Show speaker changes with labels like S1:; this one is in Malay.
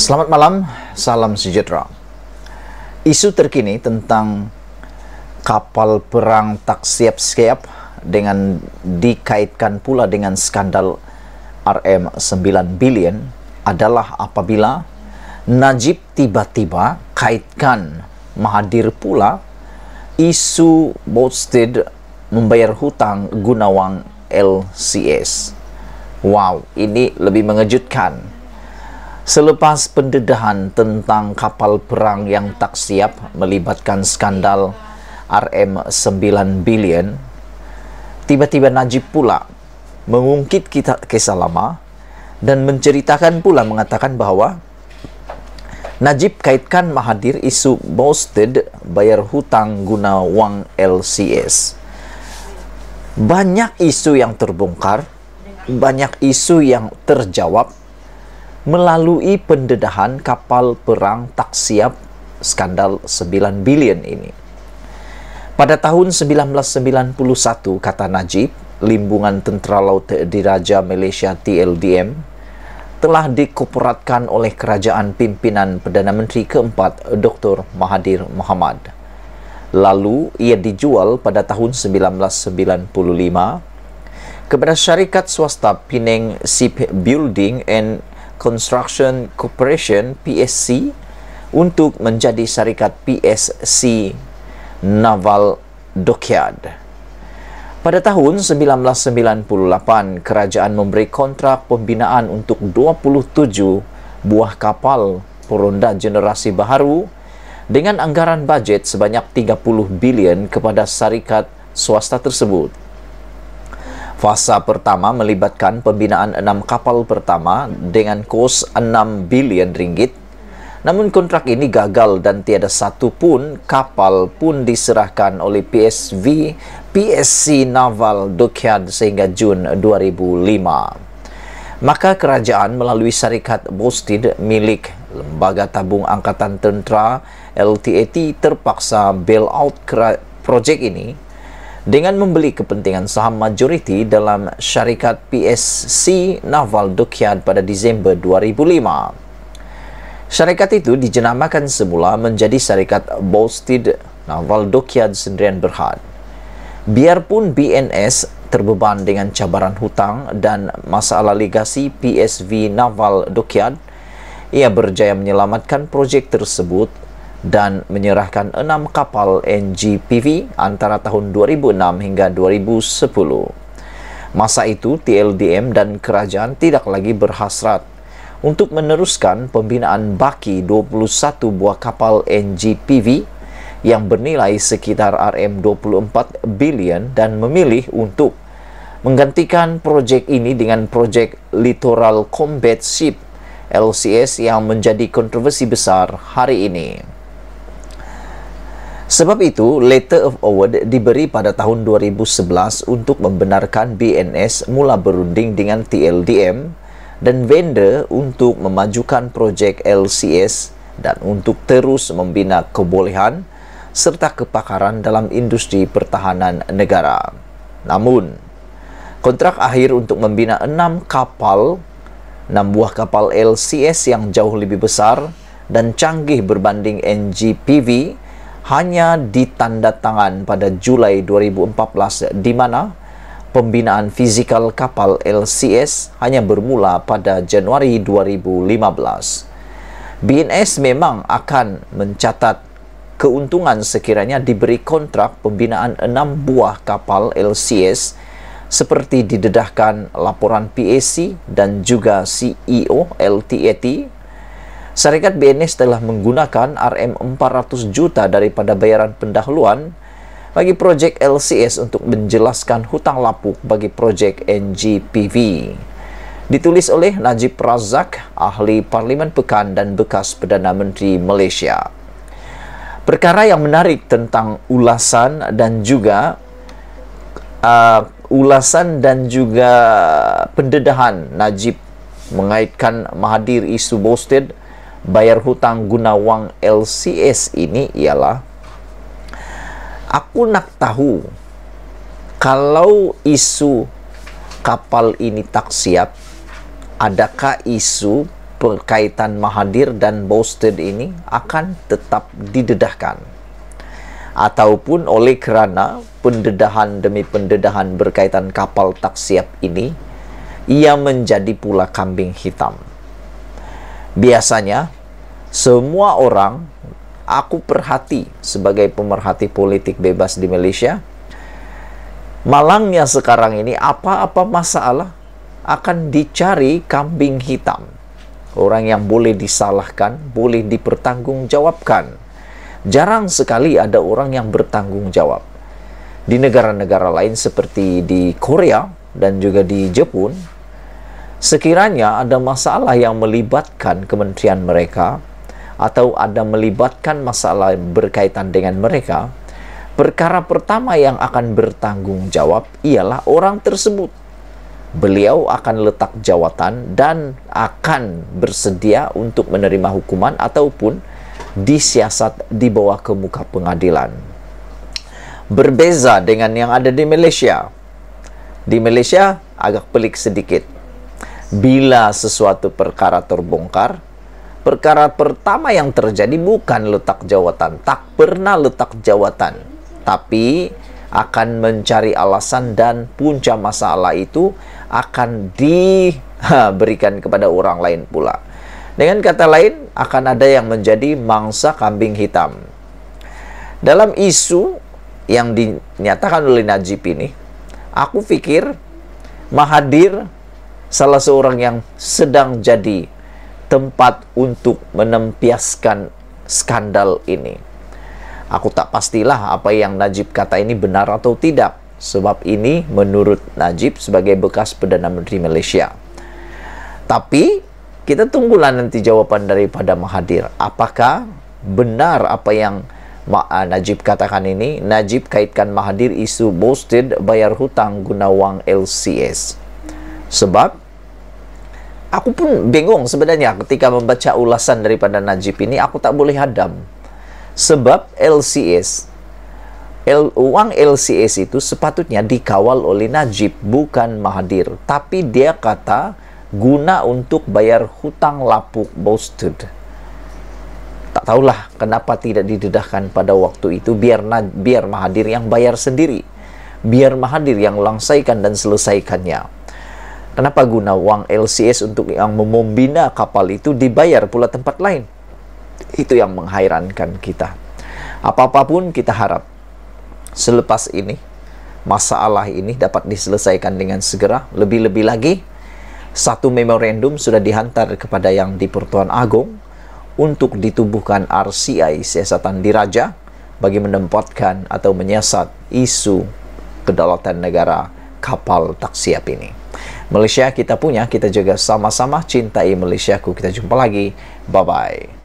S1: Selamat malam, salam sejahtera. Isu terkini tentang kapal perang tak siap-siap dengan dikaitkan pula dengan skandal RM9 billion adalah apabila Najib tiba-tiba kaitkan Mahathir pula isu boasted membayar hutang guna wang LCS. Wow, ini lebih mengejutkan. Selepas pendedahan tentang kapal perang yang tak siap melibatkan skandal RM9 billion, tiba-tiba Najib pula mengungkit kisah lama dan menceritakan pula mengatakan bahawa Najib kaitkan Mahathir isu boasted bayar hutang guna wang LCS. Banyak isu yang terbongkar, banyak isu yang terjawab melalui pendedahan kapal perang tak siap skandal 9 billion ini. Pada tahun 1991, kata Najib, Limbungan Tentera Laut Diraja Malaysia TLDM telah dikoporatkan oleh kerajaan pimpinan Perdana Menteri keempat Dr. Mahathir Mohamad. Lalu ia dijual pada tahun 1995 kepada syarikat swasta Penang Shipbuilding and Construction Corporation PSC untuk menjadi syarikat PSC Naval Dockyard. Pada tahun 1998, kerajaan memberi kontrak pembinaan untuk 27 buah kapal peronda generasi baharu dengan anggaran bajet sebanyak 30 bilion kepada syarikat swasta tersebut. Fasa pertama melibatkan pembinaan 6 kapal pertama dengan kos 6 bilion ringgit. Namun kontrak ini gagal dan tiada satu pun kapal pun diserahkan oleh PSC Naval Dockyard sehingga Jun 2005. Maka kerajaan melalui syarikat boasted milik Lembaga Tabung Angkatan Tentera LTAT terpaksa bail out projek ini dengan membeli kepentingan saham majoriti dalam syarikat PSC Naval Dockyard pada Disember 2005. Syarikat itu dijenamakan semula menjadi syarikat Boasted Naval Dockyard Sdn Bhd. Biarpun BNS terbeban dengan cabaran hutang dan masalah legasi PSV Naval Dockyard, ia berjaya menyelamatkan projek tersebut dan menyerahkan 6 kapal NGPV antara tahun 2006 hingga 2010. Masa itu, TLDM dan kerajaan tidak lagi berhasrat untuk meneruskan pembinaan baki 21 buah kapal NGPV yang bernilai sekitar RM24 billion dan memilih untuk menggantikan projek ini dengan projek Littoral Combat Ship LCS yang menjadi kontroversi besar hari ini. Sebab itu, Letter of Award diberi pada tahun 2011 untuk membenarkan BNS mula berunding dengan TLDM dan vendor untuk memajukan projek LCS dan untuk terus membina kebolehan serta kepakaran dalam industri pertahanan negara. Namun, kontrak akhir untuk membina 6 buah kapal LCS yang jauh lebih besar dan canggih berbanding NGPV hanya ditandatangan pada Julai 2014 di mana pembinaan fizikal kapal LCS hanya bermula pada Januari 2015. BNS memang akan mencatat keuntungan sekiranya diberi kontrak pembinaan 6 buah kapal LCS seperti didedahkan laporan PAC dan juga CEO LTAT. Syarikat BNS telah menggunakan RM400 juta daripada bayaran pendahuluan bagi projek LCS untuk menjelaskan hutang lapuk bagi projek NGPV. Ditulis oleh Najib Razak, ahli Parlimen Pekan dan bekas Perdana Menteri Malaysia. Perkara yang menarik tentang ulasan dan juga pendedahan Najib mengaitkan Mahathir isu boasted bayar hutang guna wang LCS ini ialah, aku nak tahu kalau isu kapal ini tak siap, adakah isu berkaitan Mahathir dan Boasted ini akan tetap didedahkan, ataupun oleh kerana pendedahan demi pendedahan berkaitan kapal tak siap ini, ia menjadi pula kambing hitam. Biasanya, semua orang, aku perhati sebagai pemerhati politik bebas di Malaysia, malangnya sekarang ini apa-apa masalah akan dicari kambing hitam. Orang yang boleh disalahkan, boleh dipertanggungjawabkan. Jarang sekali ada orang yang bertanggung jawab. Di negara-negara lain seperti di Korea dan juga di Jepun, sekiranya ada masalah yang melibatkan kementerian mereka atau ada melibatkan masalah berkaitan dengan mereka, perkara pertama yang akan bertanggung jawab ialah orang tersebut. Beliau akan letak jawatan dan akan bersedia untuk menerima hukuman ataupun disiasat dibawa ke muka pengadilan. Berbeza dengan yang ada di Malaysia. Di Malaysia agak pelik sedikit. Bila sesuatu perkara terbongkar, perkara pertama yang terjadi bukan letak jawatan, tak pernah letak jawatan, tapi akan mencari alasan dan punca masalah itu akan diberikan kepada orang lain pula. Dengan kata lain, akan ada yang menjadi mangsa kambing hitam. Dalam isu yang dinyatakan oleh Najib ini, aku fikir Mahathir salah seorang yang sedang jadi tempat untuk menempiaskan skandal ini. Aku tak pastilah apa yang Najib kata ini benar atau tidak, sebab ini menurut Najib sebagai bekas Perdana Menteri Malaysia. Tapi kita tunggulah nanti jawapan daripada Mahathir. Apakah benar apa yang Najib katakan ini? Najib kaitkan Mahathir isu Boasted bayar hutang guna wang LCS. Sebab aku pun bingung sebenarnya ketika membaca ulasan daripada Najib ini, aku tak boleh hadam. Sebab LCS, wang LCS itu sepatutnya dikawal oleh Najib, bukan Mahathir. Tapi dia kata guna untuk bayar hutang lapuk Boasted. Tak tahulah kenapa tidak didedahkan pada waktu itu, biar Mahathir yang bayar sendiri. Biar Mahathir yang langsaikan dan selesaikannya. Kenapa guna wang LCS untuk yang membina kapal itu dibayar pula tempat lain? Itu yang menghairankan kita. Apa-apapun kita harap selepas ini, masalah ini dapat diselesaikan dengan segera. Lebih-lebih lagi, satu memorandum sudah dihantar kepada yang di-Pertuan Agong untuk ditubuhkan RCI siasatan diraja bagi menempatkan atau menyiasat isu kedaulatan negara kapal tak siap ini. Malaysia kita punya, kita jaga sama-sama, cintai Malaysiaku. Kita jumpa lagi. Bye-bye.